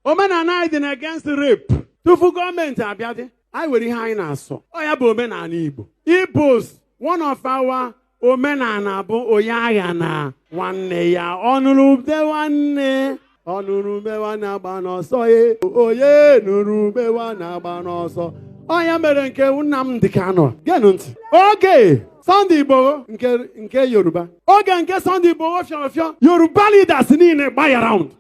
Omenala against rape. Tufu government abiade. I will high na so. Oya bo omenala Igbo. Igbos, one of our omenala bụ oyagha na nwanne ya ọnụrụbe nwanne ọnụrụbe nwanne agba n'ọsọ ye oye nụrụbe nwanne agba n'ọsọ ọnya mere nke Nnamdi Kanu genu ntị oge Sunday Igboho nke Yoruba oge nke Sunday Igboho fịọfịọ Yoruba leaders niile gbaa ya round.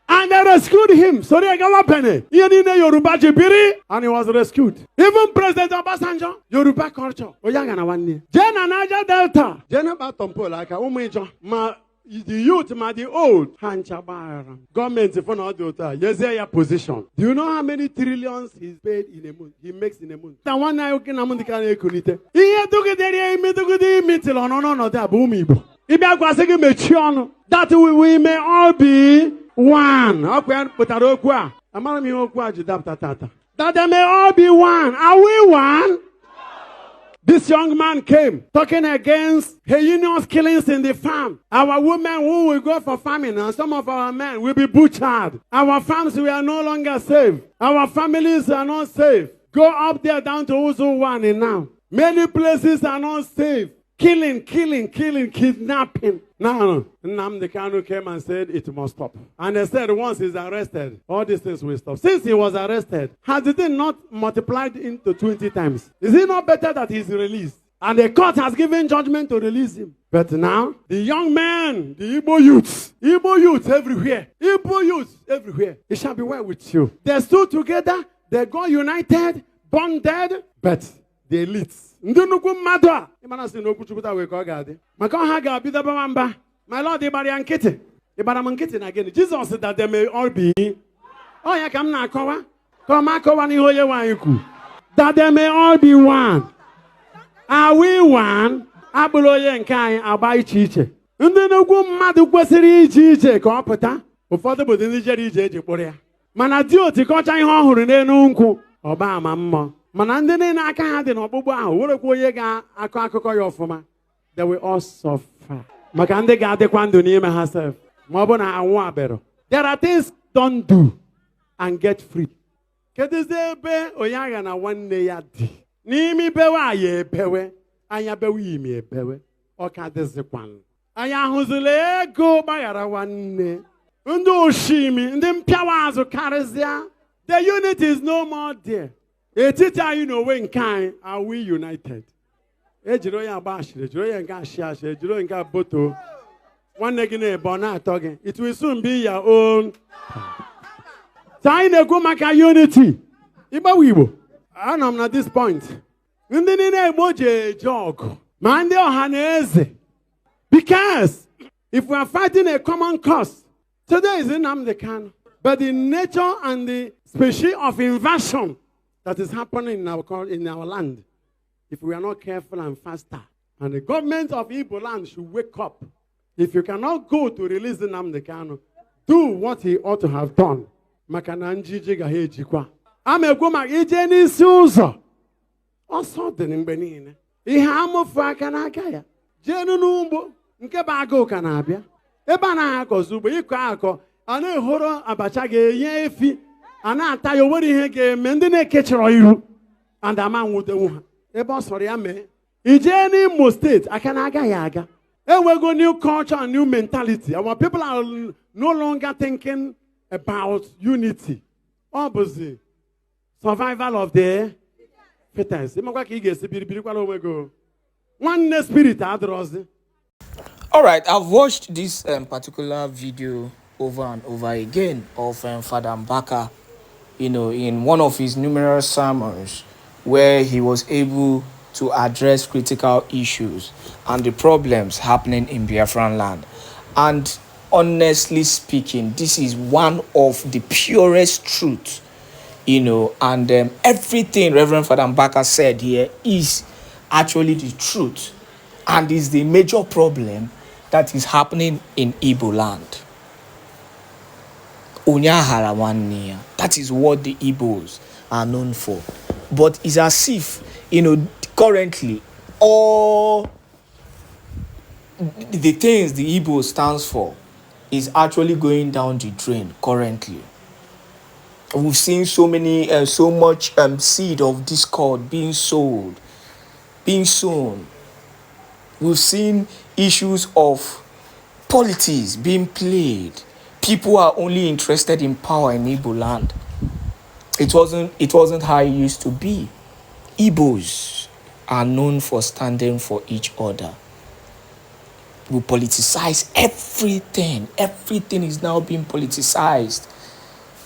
And they rescued him. Sorry, I got penny. Yoruba Jibiri, and he was rescued. Even President Obasanjo, Yoruba culture. Oyanga na wani. Jena Naja Delta. Jena Batompo like a umejo. Ma the youth, ma the old. Hanchabaram. Government if not daughter. Yes, position. Do you know how many trillions he's paid in a month? He makes in a month. That one night okay, namundi kane kunite. Iye tukideri imi tukidi imi tilo no da bumi. Ibi akwasegi mechionu. That we may all be one. That they may all be one. Are we one? This young man came talking against heinous killings in the farm. Our women who will go for farming and some of our men will be butchered. Our farms we are no longer safe. Our families are not safe. Go up there down to Uzu 1 and now. Many places are not safe. Killing, kidnapping. No. Nnamdi Kanu came and said it must stop. And they said once he's arrested, all these things will stop. Since he was arrested, has it not multiplied into 20 times? Is it not better that he's released? And the court has given judgment to release him. But now, the young man, the Igbo youths everywhere, it shall be well with you. They stood together, they got united, bonded, but the elites. My Lord, Jesus said that they may all be. Oh, yeah, come now, that they may all be one. Are we one? Abuloye nkai abai chiche. Ndị nnukwu mmadụ kwesịrị ije ije ka ọ pụta. Ụfọdụ bụ ndị jere ije eji kpụrụ ya. Mana di otikọcha ihe ọhụrụ n'elu nkwụ ọba ama mmụọ. Mana ndị niile aka ha dị n'ọkpụkpụ ahụ werekwa onye ga-akọ akụkọ ya ọfụma. They will all suffer. Maka ndị ga-adịkwa ndụ n'ime ha self. Ma ọ bụ na anwụ abịara. There are things don't do and get free. Kedụzi ebe onye agha na nwanne ya dị. N'ime bewe aya ebewe. Anya bewe imi ebewe. Ọ ka dịzikwanụ. Anya ahụzila ego gbaghara nwanne. Ndị oshimi, ndị mpịawa azụ karịzịa. The unity is no more there. Etita you know when kind are we united? Ejiro ya bashi, ejiro ya nga shiashe, ejiro nga boto. One negine bona talking. It will soon be your own. Taine go maka unity. Iba wibo. And I'm at this point. Ndi nine moje jog. Mande ohaneze. Because if we are fighting a common cause, today is Nnamdi Kanu. But the nature and the species of invasion that is happening in our land, if we are not careful and faster, and the government of Igbo land should wake up. If you cannot go to release Nnamdi Kanu, do what he ought to have done. Makana njiji gahe jikwa. Amegwo mak ije n'isi ụzọ. Ọsọ dị mgbe niile. Ihe amụfu aka n'aka ya. Jenu n'ugbo nke bụ agụụ ka na-abịa. Ebe a na-akọzi ugbo ịkọ akọ, a na-ehoro abacha ga-enye efi. Ana-ata ya nwere ihe ga-eme ndị na-ekechọrọ iru. And ama nwudenwu ha. Ebe ọ sọrọ ya mee. Ije n'Imo State aka na-aga ya aga. Enwego new culture and new mentality. Our people are no longer thinking about unity. Obviously, survival of the fittest. One spirit. All right, I've watched this particular video over and over again of Father Mbaka, in one of his numerous sermons where he was able to address critical issues and the problems happening in Biafraland. And honestly speaking, this is one of the purest truths, and everything Reverend Father Mbaka said here is actually the truth and is the major problem that is happening in Igbo land. Onyaharawaniya, that is what the Igbos are known for. But it's as if, currently, all the things the Igbo stands for is actually going down the drain currently. We've seen so much seed of discord being sown. We've seen issues of politics being played. People are only interested in power in Igbo land. It wasn't how it used to be. Igbos are known for standing for each other. We politicize everything. Everything is now being politicized.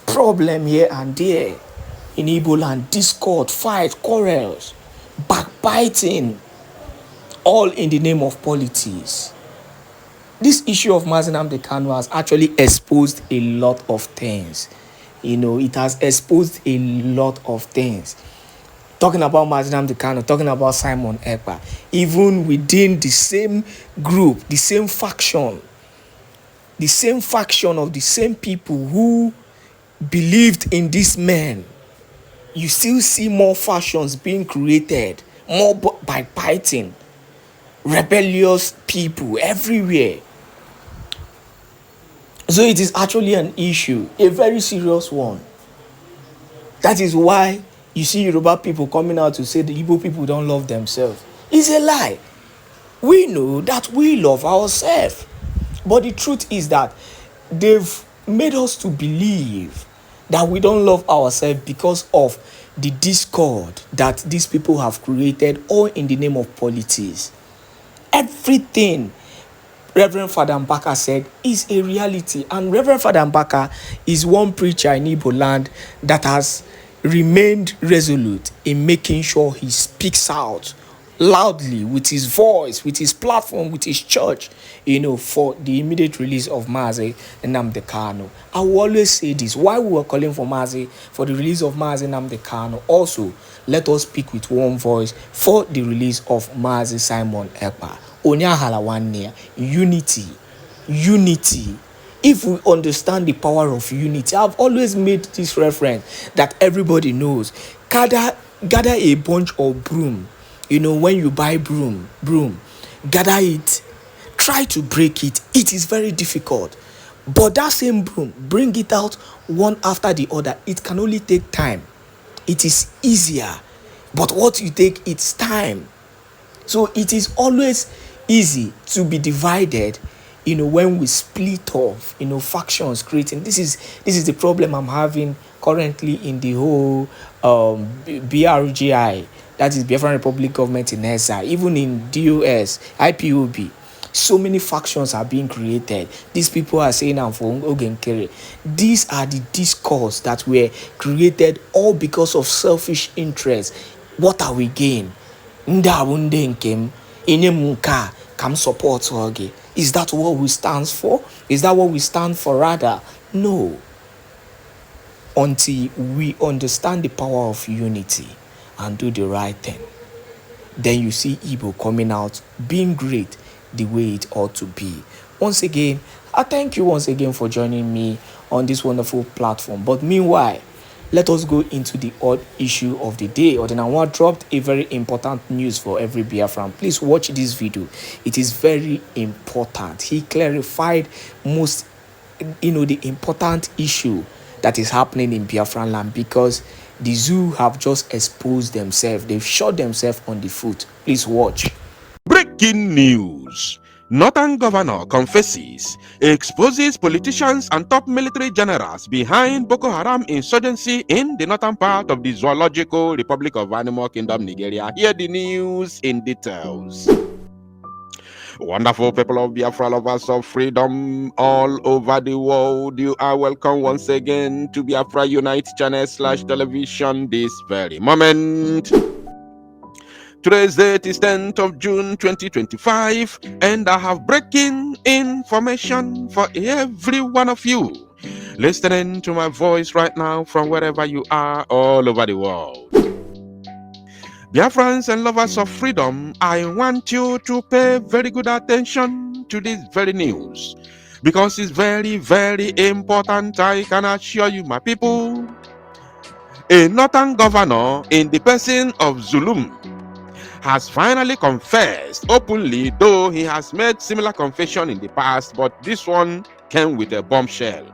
Problem here and there in Igbo land, discord, fight, quarrels, backbiting, all in the name of politics. This issue of Nnamdi Kanu has actually exposed a lot of things. It has exposed a lot of things. Talking about Nnamdi Kanu, talking about Simon Èkpá, even within the same group, the same faction of the same people who believed in this man, you still see more factions being created, more backbiting, rebellious people everywhere. So it is actually an issue, a very serious one. That is why you see Yoruba people coming out to say the Igbo people don't love themselves. It's a lie. We know that we love ourselves. But the truth is that they've made us to believe that we don't love ourselves because of the discord that these people have created, all in the name of politics. Everything Reverend Father Mbaka said is a reality. And Reverend Father Mbaka is one preacher in Igbo land that has remained resolute in making sure he speaks out loudly with his voice, with his platform, with his church, for the immediate release of Mazi Nnamdi Kanu. I will always say this, why we were calling for the release of Mazi Nnamdi Kanu. Also, let us speak with one voice for the release of Mazi Simon Èkpá. Onyahala one year, unity. If we understand the power of unity, I've always made this reference that everybody knows. Gather a bunch of broom. When you buy broom, gather it, try to break it. It is very difficult. But that same broom, bring it out one after the other. It can only take time. It is easier. But what you take, it's time. So it is always easy to be divided, when we split off, factions creating. This is the problem I'm having currently in the whole BRGI, that is Biafran Republic Government in SI, even in DOS, IPOB. So many factions are being created. These people are saying I'm for Ogenkere. These are the discourse that were created all because of selfish interests. What are we gain? Come support Oge. Is that what we stand for? Is that what we stand for rather? No. Until we understand the power of unity and do the right thing, then you see Igbo coming out being great the way it ought to be. Once again, I thank you once again for joining me on this wonderful platform. But meanwhile, let us go into the odd issue of the day. Odinawa dropped a very important news for every Biafran. Please watch this video. It is very important. He clarified the important issue that is happening in Biafraland, because the zoo have just exposed themselves. They've shot themselves on the foot. Please watch. Breaking news. Northern governor confesses, exposes politicians and top military generals behind Boko Haram insurgency in the northern part of the Zoological Republic of Animal Kingdom, Nigeria. Hear the news in details. Wonderful people of Biafra, lovers of freedom all over the world, you are welcome once again to Biafra Unite channel /television this very moment. Today's date is 10th of June 2025, and I have breaking information for every one of you listening to my voice right now from wherever you are all over the world. Biafrans and lovers of freedom, I want you to pay very good attention to this very news, because it's very, very important. I can assure you, my people. A northern governor in the person of Zulum has finally confessed openly, though he has made similar confession in the past, but this one came with a bombshell.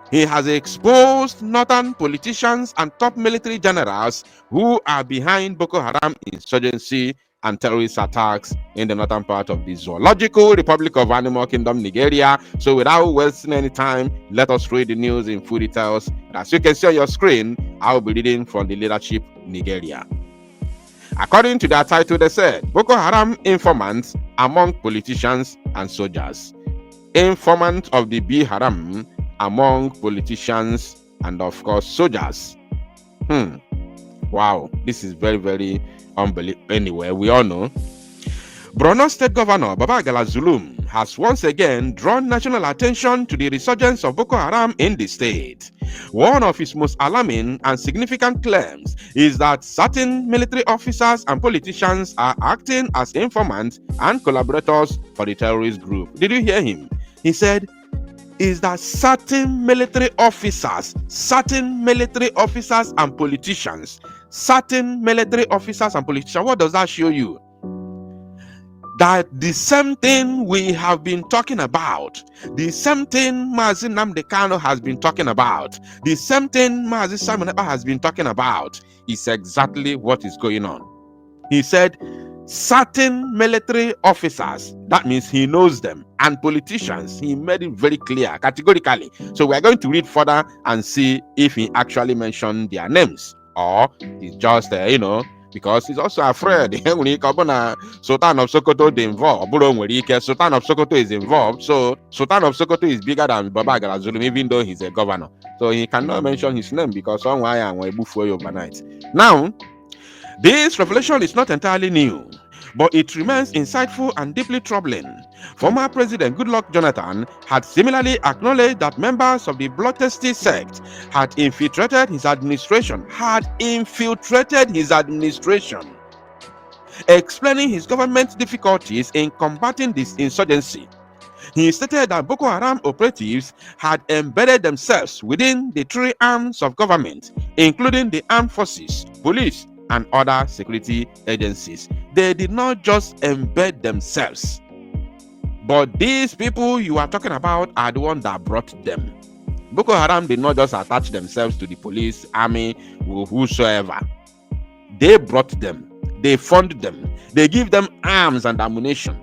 He has exposed northern politicians and top military generals who are behind Boko Haram insurgency and terrorist attacks in the northern part of the Zoological Republic of Animal Kingdom, Nigeria. So without wasting any time, let us read the news in full details. As you can see on your screen, I will be reading from the Leadership Nigeria. According to their title, they said, Boko Haram informants among politicians and soldiers. Informant of the B Haram among politicians and, of course, soldiers. Wow, this is very, very unbelievable. Anyway, we all know. Borno State Governor Babagala Zulum has once again drawn national attention to the resurgence of Boko Haram in the state. One of his most alarming and significant claims is that certain military officers and politicians are acting as informants and collaborators for the terrorist group. Did you hear him? He said, is that certain military officers and politicians, what does that show you? That the same thing we have been talking about, the same thing Mazi Nnamdi Kanu has been talking about, the same thing Mazi Simon Ekpá has been talking about is exactly what is going on. He said, certain military officers, that means he knows them, and politicians, he made it very clear, categorically. So we are going to read further and see if he actually mentioned their names, or it's just, because he's also afraid. Sultan of Sokoto is involved. Sultan of Sokoto is involved. So Sultan of Sokoto is bigger than Babagala Zulum, even though he's a governor. So he cannot mention his name because someone overnight. Now, this revelation is not entirely new, but it remains insightful and deeply troubling. Former President Goodluck Jonathan had similarly acknowledged that members of the bloodthirsty sect had infiltrated his administration, explaining his government's difficulties in combating this insurgency. He stated that Boko Haram operatives had embedded themselves within the three arms of government, including the armed forces, police, and other security agencies. They did not just embed themselves, but these people you are talking about are the ones that brought them. Boko Haram did not just attach themselves to the police, army, whosoever. They brought them. They funded them. They give them arms and ammunition.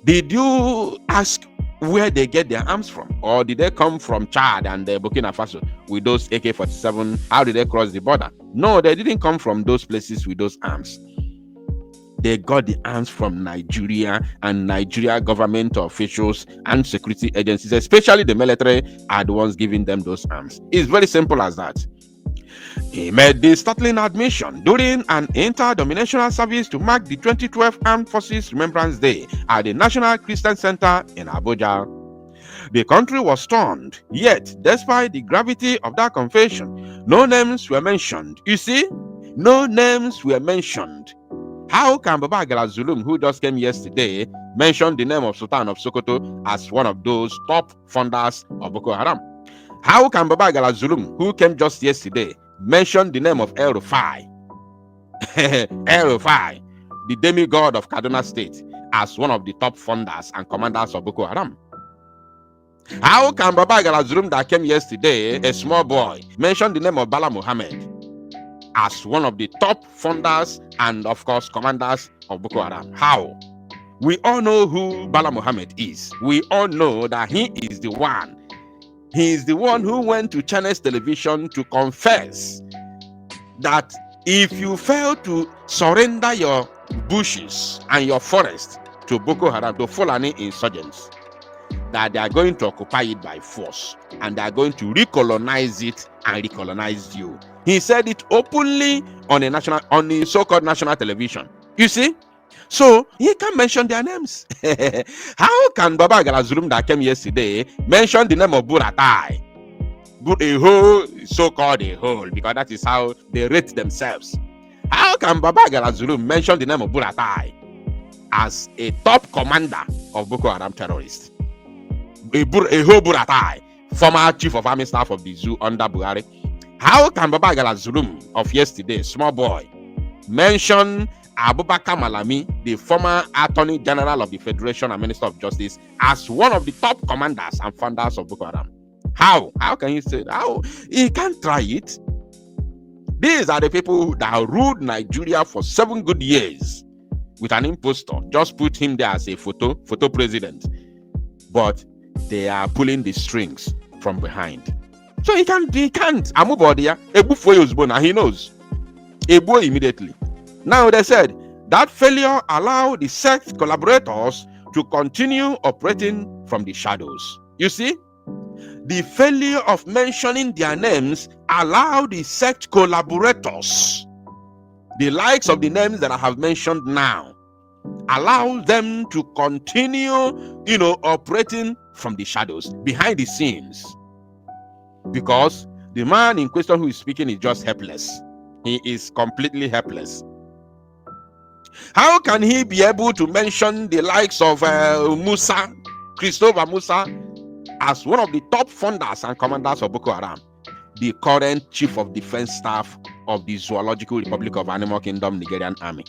Did you ask where they get their arms from? Or did they come from Chad and Burkina Faso with those AK-47? How did they cross the border? No, they didn't come from those places with those arms. They got the arms from Nigeria, and Nigeria government officials and security agencies, especially the military, are the ones giving them those arms. It's very simple as that. He made this startling admission during an inter-dominational service to mark the 2012 Armed Forces Remembrance Day at the National Christian Center in Abuja. The country was stunned, yet despite the gravity of that confession, no names were mentioned. You see, no names were mentioned. How can Babagala Zulum, who just came yesterday, mention the name of Sultan of Sokoto as one of those top funders of Boko Haram? How can Babagala Zulum, who came just yesterday, mention the name of El Rufai, the demigod of Kaduna State, as one of the top funders and commanders of Boko Haram? How can Babagala Zulum that came yesterday, a small boy, mention the name of Bala Muhammad as one of the top funders and, of course, commanders of Boko Haram? How? We all know who Bala Muhammad is. We all know that he is the one. He is the one who went to Channels Television to confess that if you fail to surrender your bushes and your forest to Boko Haram, to Fulani insurgents, that they are going to occupy it by force and they are going to recolonize it and recolonize you. He said it openly on the so-called national television. You see? So he can mention their names. How can Babagala Zulum that came yesterday mention the name of Buratai? A whole, so-called a whole, because that is how they rate themselves. How can Babagala Zulum mention the name of Buratai as a top commander of Boko Haram terrorists? A whole Buratai, former chief of army staff of the zoo under Buhari. How can Babagala Zulum of yesterday, small boy, mention Abubakar Malami, the former Attorney General of the Federation and Minister of Justice, as one of the top commanders and founders of Boko Haram. How? How can you say that? How? He can't try it. These are the people that ruled Nigeria for 7 good years with an impostor. Just put him there as a photo president. But they are pulling the strings from behind. So he can't. Amubodia, Ebu Foyosbona, he knows. Ebu immediately. Now they said that failure allowed the sect collaborators to continue operating from the shadows. You see, the failure of mentioning their names allowed the sect collaborators, the likes of the names that I have mentioned now, allow them to continue, operating from the shadows, behind the scenes. Because the man in question who is speaking is just helpless. He is completely helpless. How can he be able to mention the likes of Christopher Musa, as one of the top funders and commanders of Boko Haram, the current chief of defense staff of the Zoological Republic of Animal Kingdom Nigerian Army?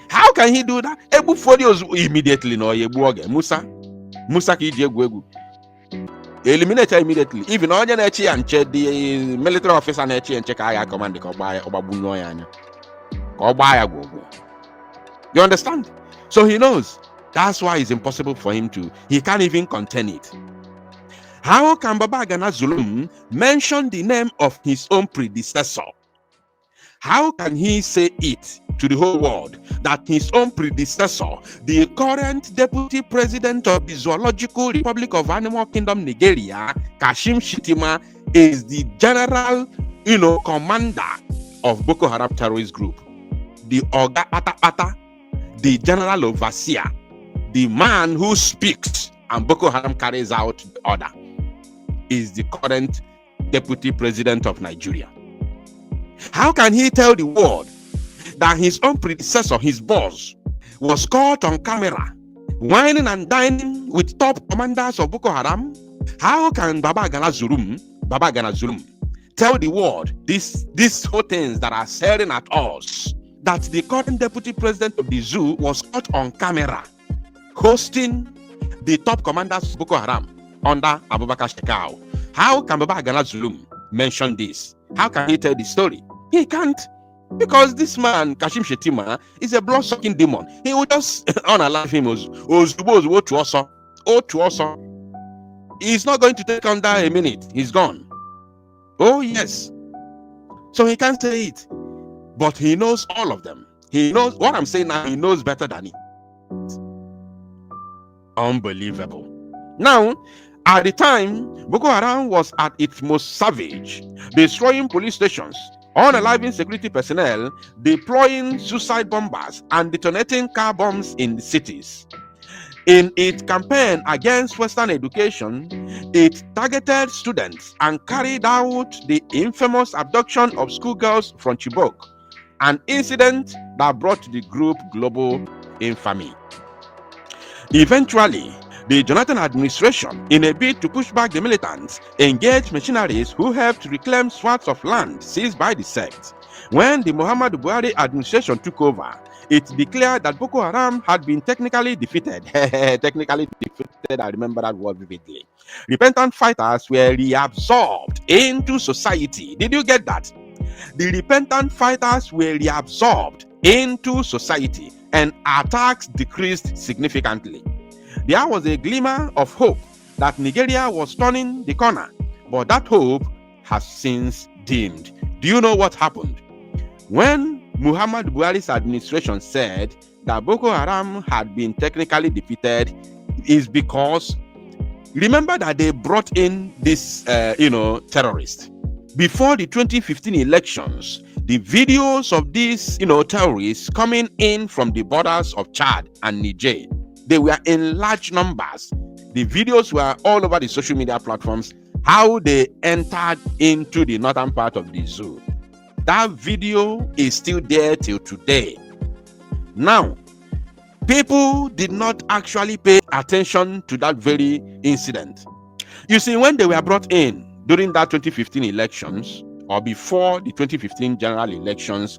How can he do that? Ebu Fodios immediately no Ebu Musa ki egu. Eliminate immediately. Even on and check the military officer and check I command the you understand? So he knows. That's why it's impossible for him to. He can't even contain it. How can Baba Gana Zulum mention the name of his own predecessor? How can he say it to the whole world that his own predecessor, the current deputy president of the Zoological Republic of Animal Kingdom Nigeria, Kashim Shettima, is the general, commander of Boko Haram terrorist group, the Oga Ata, the general overseer, the man who speaks and Boko Haram carries out the order, is the current deputy president of Nigeria. How can he tell the world that his own predecessor, his boss, was caught on camera whining and dining with top commanders of Boko Haram? How can Baba Gana Zulum tell the world these whole things that are staring at us, that the current deputy president of the zoo was caught on camera hosting the top commanders of Boko Haram under Abubakar Shekau? How can Baba Gana Zulum mention this? How can he tell the story? He can't, because this man, Kashim Shettima, is a blood-sucking demon. He will just unalive him. He's not going to take under a minute. He's gone. Oh, yes. So he can't say it. But he knows all of them. He knows what I'm saying now. He knows better than it. Unbelievable. Now, at the time, Boko Haram was at its most savage, destroying police stations, unaliving security personnel, deploying suicide bombers, and detonating car bombs in the cities. In its campaign against Western education, it targeted students and carried out the infamous abduction of schoolgirls from Chibok, an incident that brought the group global infamy. Eventually, the Jonathan administration, in a bid to push back the militants, engaged mercenaries who helped reclaim swaths of land seized by the sect. When the Muhammadu Buhari administration took over, it declared that Boko Haram had been technically defeated. Technically defeated, I remember that word vividly. Repentant fighters were reabsorbed into society. Did you get that? The repentant fighters were reabsorbed into society, and attacks decreased significantly. There was a glimmer of hope that Nigeria was turning the corner, but that hope has since dimmed. Do you know what happened? When Muhammad Buhari's administration said that Boko Haram had been technically defeated, is because remember that they brought in this, terrorist. Before the 2015 elections, the videos of these, terrorists coming in from the borders of Chad and Niger, they were in large numbers. The videos were all over the social media platforms, how they entered into the northern part of the zoo. That video is still there till today. Now, people did not actually pay attention to that very incident. You see, when they were brought in during that 2015 elections, or before the 2015 general elections,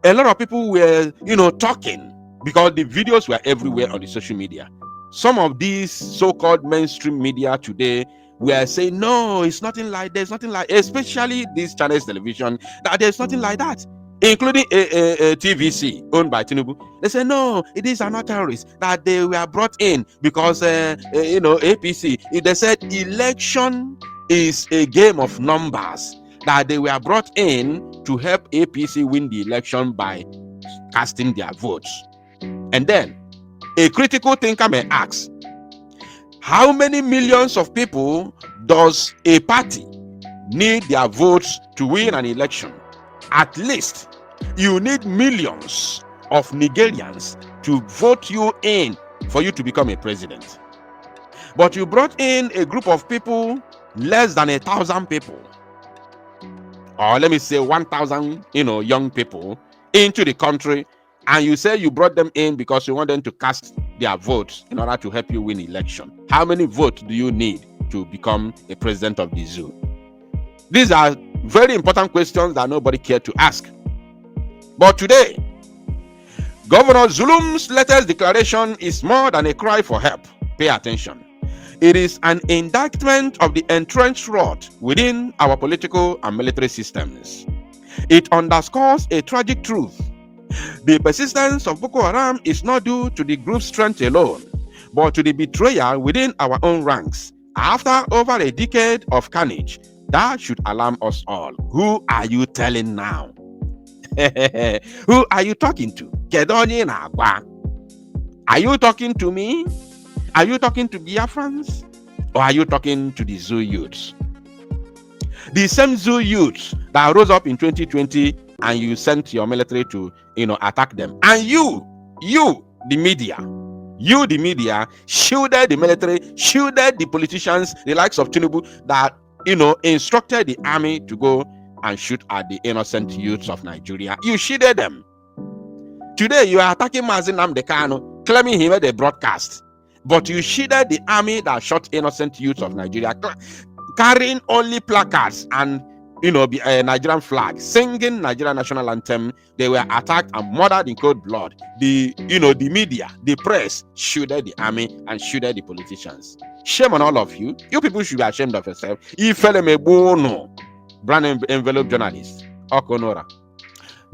a lot of people were, talking because the videos were everywhere on the social media. Some of these so-called mainstream media today were saying, no, it's nothing like, there's nothing like, especially this Chinese television, that there's nothing like that, including a TVC owned by Tinubu. They say, no, these are not terrorists, that they were brought in because, APC. They said election is a game of numbers, that they were brought in to help APC win the election by casting their votes. And then a critical thinker may ask, how many millions of people does a party need their votes to win an election? At least you need millions of Nigerians to vote you in for you to become a president. But you brought in a group of people, less than 1,000 people, or let me say 1,000, young people into the country, and you say you brought them in because you want them to cast their votes in order to help you win election. How many votes do you need to become a president of the zoo? These are very important questions that nobody cared to ask. But today, Governor Zulum's latest declaration is more than a cry for help. Pay attention. It is an indictment of the entrenched rot within our political and military systems. It underscores a tragic truth. The persistence of Boko Haram is not due to the group's strength alone, but to the betrayal within our own ranks. After over a decade of carnage, that should alarm us all. Who are you telling now? Who are you talking to? Are you talking to me? Are you talking to Biafrans? Or are you talking to the zoo youths? The same zoo youths that rose up in 2020 and you sent your military to, attack them. And you, the media, shielded the military, shielded the politicians, the likes of Tinubu, that, instructed the army to go and shoot at the innocent youths of Nigeria. You shielded them. Today, you are attacking Nnamdi Kanu, claiming he made a broadcast. But you shielded the army that shot innocent youths of Nigeria, carrying only placards and Nigerian flag, singing Nigerian national anthem. They were attacked and murdered in cold blood. The media, the press shielded the army and shielded the politicians. Shame on all of you. You people should be ashamed of yourself. Brand envelope journalist, Okonora.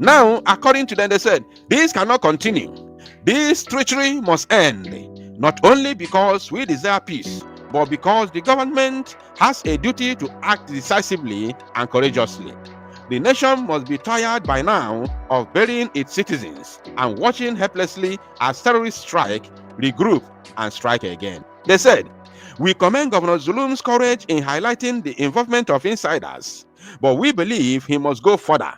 Now, according to them, they said, this cannot continue. This treachery must end. Not only because we desire peace, but because the government has a duty to act decisively and courageously. The nation must be tired by now of burying its citizens and watching helplessly as terrorists strike, regroup, and strike again. They said, we commend Governor Zulum's courage in highlighting the involvement of insiders, but we believe he must go further.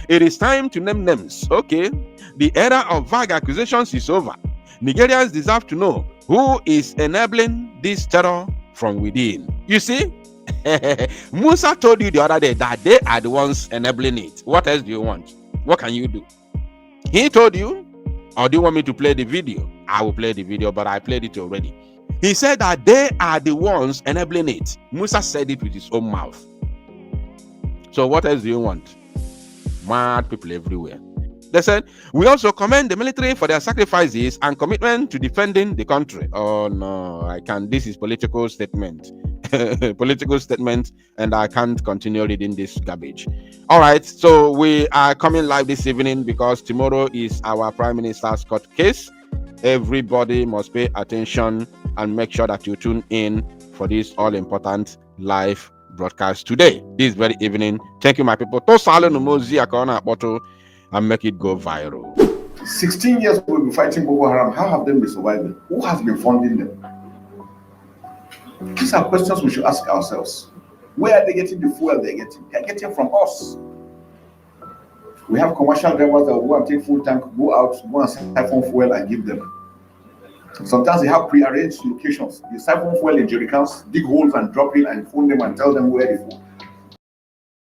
It is time to name names. Okay, the era of vague accusations is over. Nigerians deserve to know who is enabling this terror from within. You see, Musa told you the other day that they are the ones enabling it. What else do you want? What can you do? He told you, or do you want me to play the video? I will play the video, but I played it already. He said that they are the ones enabling it. Musa said it with his own mouth. So what else do you want? Mad people everywhere. They said, we also commend the military for their sacrifices and commitment to defending the country. Oh no, I can't. This is political statement. Political statement, and I can't continue reading this garbage. All right, so we are coming live this evening because tomorrow is our Prime Minister's court case. Everybody must pay attention and make sure that you tune in for this all-important live broadcast today, this very evening. Thank you, my people. And make it go viral. 16 years we've been fighting Boko Haram. How have they been surviving? Who has been funding them? These are questions we should ask ourselves. Where are they getting the fuel they're getting? They're getting from us. We have commercial drivers that will go and take full tank, go out, go and siphon fuel and give them. Sometimes they have pre-arranged locations. They siphon fuel in jerrycans, dig holes and drop in and phone them and tell them where the